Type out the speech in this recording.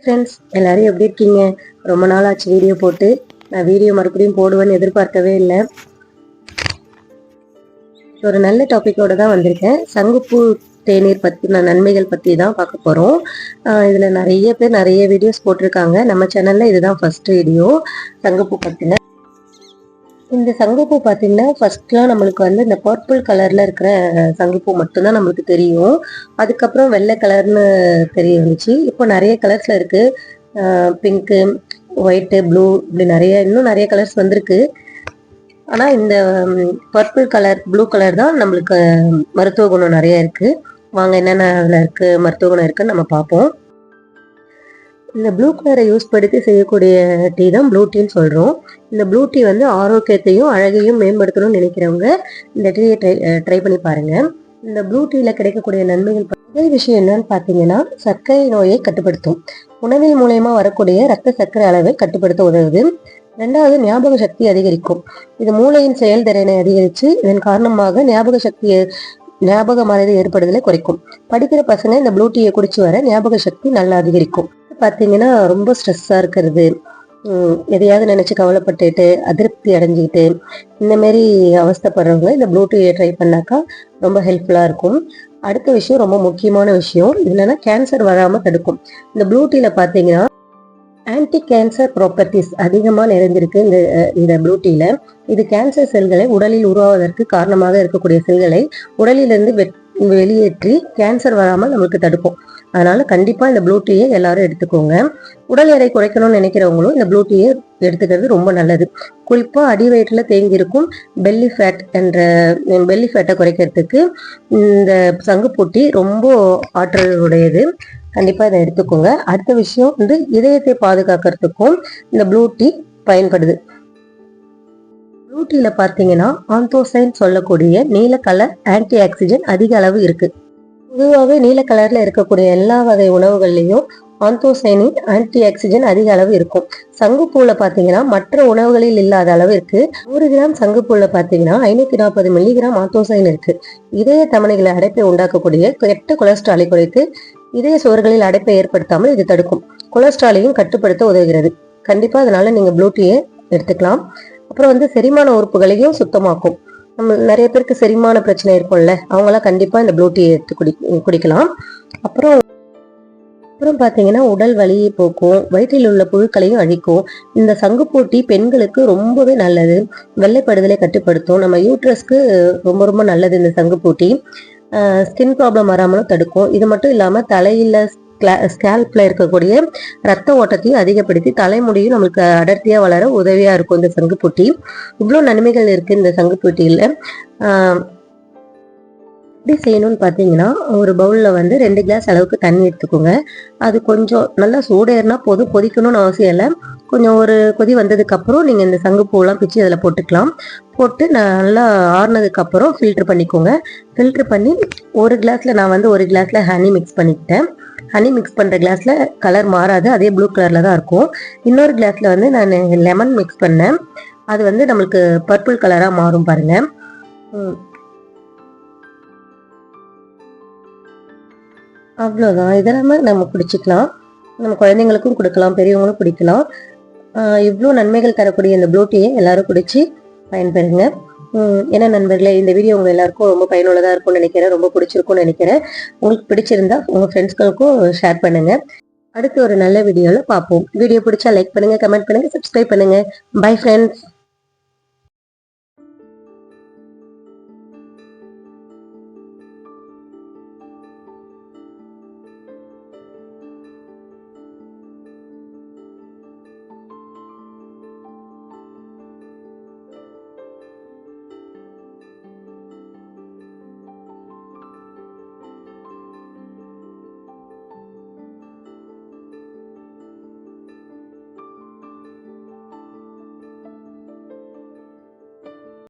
Friends, எல்லாரும் எப்படி இருக்கீங்க? ரொம்ப நாள் ஆச்சு வீடியோ போட்டு. நான் வீடியோ மறுபடியும் போடுவேன்னு எதிர்பார்க்கவே இல்லை. ஒரு நல்ல டாப்பிக்கோட தான் வந்திருக்கேன். சங்குப்பூ தேநீர் பற்றின நன்மைகள் பற்றி தான் பார்க்க போகிறோம். இதில் நிறைய பேர் நிறைய வீடியோஸ் போட்டிருக்காங்க. நம்ம சேனலில் இதுதான் ஃபர்ஸ்ட் வீடியோ சங்குப்பூ பற்றின. இந்த சங்குப்பூ பார்த்தீங்கன்னா ஃபர்ஸ்ட்லாம் நம்மளுக்கு வந்து இந்த பர்பிள் கலரில் இருக்கிற சங்குப்பூ மட்டும்தான் நம்மளுக்கு தெரியும். அதுக்கப்புறம் வெள்ளை கலர்னு தெரிய வந்துச்சு. இப்போ நிறைய கலர்ஸில் இருக்குது. பிங்க்கு, ஒயிட்டு, ப்ளூ, இப்படி இன்னும் நிறைய கலர்ஸ் வந்திருக்கு. ஆனால் இந்த பர்பிள் கலர், ப்ளூ கலர் தான் நம்மளுக்கு மருத்துவ குணம் நிறைய இருக்குது. வாங்க என்னென்ன அதில் இருக்குது, மருத்துவ குணம் இருக்குன்னு நம்ம பார்ப்போம். இந்த ப்ளூ கலரை யூஸ் படுத்தி செய்யக்கூடிய டீ தான் ப்ளூ டீன்னு சொல்கிறோம். இந்த ப்ளூ டீ வந்து ஆரோக்கியத்தையும் அழகையும் மேம்படுத்தணும்னு நினைக்கிறவங்க இந்த டீயை ட்ரை பண்ணி பாருங்கள். இந்த ப்ளூ டீயில் கிடைக்கக்கூடிய நன்மைகள் முதல் விஷயம் என்னன்னு பார்த்தீங்கன்னா, சர்க்கரை நோயை கட்டுப்படுத்தும். உணவின் மூலயமா வரக்கூடிய ரத்த சர்க்கரை அளவை கட்டுப்படுத்த உதவுது. ரெண்டாவது, ஞாபக சக்தி அதிகரிக்கும். இது மூளையின் செயல்திறனை அதிகரித்து இதன் காரணமாக ஞாபக மறதி ஏற்படுதலை குறைக்கும். படிக்கிற பசங்க இந்த ப்ளூ டீயை குடிச்சு வர ஞாபக சக்தி நல்லா அதிகரிக்கும். பார்த்தீங்கன்னா ரொம்ப ஸ்ட்ரெஸ்ஸாக இருக்கிறது, எதையாவது நினச்சி கவலைப்பட்டுட்டு அதிருப்தி அடைஞ்சிக்கிட்டு இந்த மாரி அவஸ்தைப்படுறவங்க இந்த ப்ளூ டீயை ட்ரை பண்ணாக்கா ரொம்ப ஹெல்ப்ஃபுல்லாக இருக்கும். அடுத்த விஷயம், ரொம்ப முக்கியமான விஷயம், என்னன்னா கேன்சர் வராமல் தடுக்கும். இந்த ப்ளூ டீயில் பார்த்தீங்கன்னா ஆன்டி கேன்சர் ப்ராப்பர்ட்டிஸ் அதிகமாக நிறைந்திருக்கு இந்த ப்ளூ டீயில். இது கேன்சர் செல்களை உடலில் உருவாவதற்கு காரணமாக இருக்கக்கூடிய செல்களை உடலிலிருந்து வெளியேற்றி கேன்சர் வராமல் நமக்கு தடுக்கும். அதனால கண்டிப்பா இந்த ப்ளூ டீயை எல்லாரும் எடுத்துக்கோங்க. உடல் எடை குறைக்கணும்னு நினைக்கிறவங்களும் இந்த ப்ளூ டீயை எடுத்துக்கிறது ரொம்ப நல்லது. குறிப்பா அடி வயிற்றுல தேங்கி இருக்கும் பெல்லி ஃபேட்டை குறைக்கிறதுக்கு இந்த சங்குப்பூ டீ ரொம்ப ஆற்றல் உடையது. கண்டிப்பா இதை எடுத்துக்கோங்க. அடுத்த விஷயம் வந்து இதயத்தை பாதுகாக்கிறதுக்கும் இந்த ப்ளூ டீ பயன்படுது. ப்ளூ டீல பார்த்தீங்கன்னா ஆந்தோசைன் சொல்லக்கூடிய நீல கலர் ஆன்டி ஆக்சிஜன் அதிக அளவு இருக்கு. பொதுவாகவே நீல கலர்ல இருக்கக்கூடிய எல்லா வகை உணவுகள்லையும் ஆந்தோசைனின் ஆன்டி ஆக்சிஜன் அதிக அளவு இருக்கும். சங்குப்பூல பார்த்தீங்கன்னா மற்ற உணவுகளில் இல்லாத அளவு இருக்கு. 100 கிராம் சங்குப்பூல பார்த்தீங்கன்னா 540 மில்லிகிராம் ஆந்தோசைன் இருக்கு. இதய தமனிகளை அடைப்பை உண்டாக்கக்கூடிய கெட்ட கொலஸ்ட்ராலை குறைத்து இதய சுவர்களில் அடைப்பை ஏற்படுத்தாமல் இது தடுக்கும். கொலஸ்ட்ராலையும் கட்டுப்படுத்த உதவுகிறது. கண்டிப்பா அதனால நீங்க ப்ளூ டீயை எடுத்துக்கலாம். அப்புறம் வந்து செரிமான உறுப்புகளையும் சுத்தமாக்கும். நம்ம நிறைய பேருக்கு செரிமான பிரச்சனை இருக்கும்ல, அவங்களாம் கண்டிப்பா இந்த ப்ளூ டீ எடுத்து குடிக்கலாம். அப்புறம் பார்த்தீங்கன்னா உடல் வலியை போக்கும், வயிற்றில் உள்ள புழுக்களையும் அழிக்கும். இந்த சங்குப்பூ டீ பெண்களுக்கு ரொம்பவே நல்லது. வெள்ளைப்படுதலை கட்டுப்படுத்தும். நம்ம யூட்ரஸ்க்கு ரொம்ப ரொம்ப நல்லது இந்த சங்குப்பூ டீ. ஸ்கின் ப்ராப்ளம் வராமலும் தடுக்கும். இது மட்டும் இல்லாம தலையில ஸ்கேல்ப்ல இருக்கக்கூடிய ரத்த ஓட்டத்தையும் அதிகப்படுத்தி தலைமுடியும் நம்மளுக்கு அடர்த்தியா வளர உதவியா இருக்கும் இந்த சங்குப்பூ டீ. இவ்வளோ நன்மைகள் இருக்கு இந்த சங்குப்பூ டீல. எப்படி செய்யணும்னு பார்த்தீங்கன்னா, ஒரு பவுலில் வந்து 2 கிளாஸ் அளவுக்கு தண்ணி எடுத்துக்கோங்க. அது கொஞ்சம் நல்லா சூடேறினா போதும், கொதிக்கணும்னு அவசியம் இல்லை. கொஞ்சம் ஒரு கொதி வந்ததுக்கப்புறம் நீங்கள் இந்த சங்குப்பூலாம் பிச்சு அதில் போட்டுக்கலாம். போட்டு நல்லா ஆறுனதுக்கப்புறம் ஃபில்ட்ரு பண்ணிக்கோங்க. ஃபில்ட்ரு பண்ணி நான் வந்து ஒரு கிளாஸில் ஹனி மிக்ஸ் பண்ணிக்கிட்டேன். ஹனி மிக்ஸ் பண்ணுற கிளாஸில் கலர் மாறாது, அதே ப்ளூ கலரில் தான் இருக்கும். இன்னொரு கிளாஸில் வந்து நான் லெமன் மிக்ஸ் பண்ணேன். அது வந்து நம்மளுக்கு பர்பிள் கலராக மாறும் பாருங்கள். அவ்வளோதான். இதெல்லாமே நம்ம குடிச்சிக்கலாம். நம்ம குழந்தைங்களுக்கும் கொடுக்கலாம், பெரியவங்களும் குடிக்கலாம். இவ்வளோ நன்மைகள் தரக்கூடிய இந்த ப்ளூ டீயை எல்லாரும் குடிச்சு பயன்பெறுங்க. என்ன நண்பர்களே, இந்த வீடியோ உங்கள் எல்லாருக்கும் ரொம்ப பயனுள்ளதாக இருக்கும்னு நினைக்கிறேன். ரொம்ப பிடிச்சிருக்கும்னு நினைக்கிறேன். உங்களுக்கு பிடிச்சிருந்தா உங்கள் ஃப்ரெண்ட்ஸ்களுக்கும் ஷேர் பண்ணுங்க. அடுத்து ஒரு நல்ல வீடியோவில் பார்ப்போம். வீடியோ பிடிச்சா லைக் பண்ணுங்க, கமெண்ட் பண்ணுங்க, சப்ஸ்கிரைப் பண்ணுங்க. Bye friends.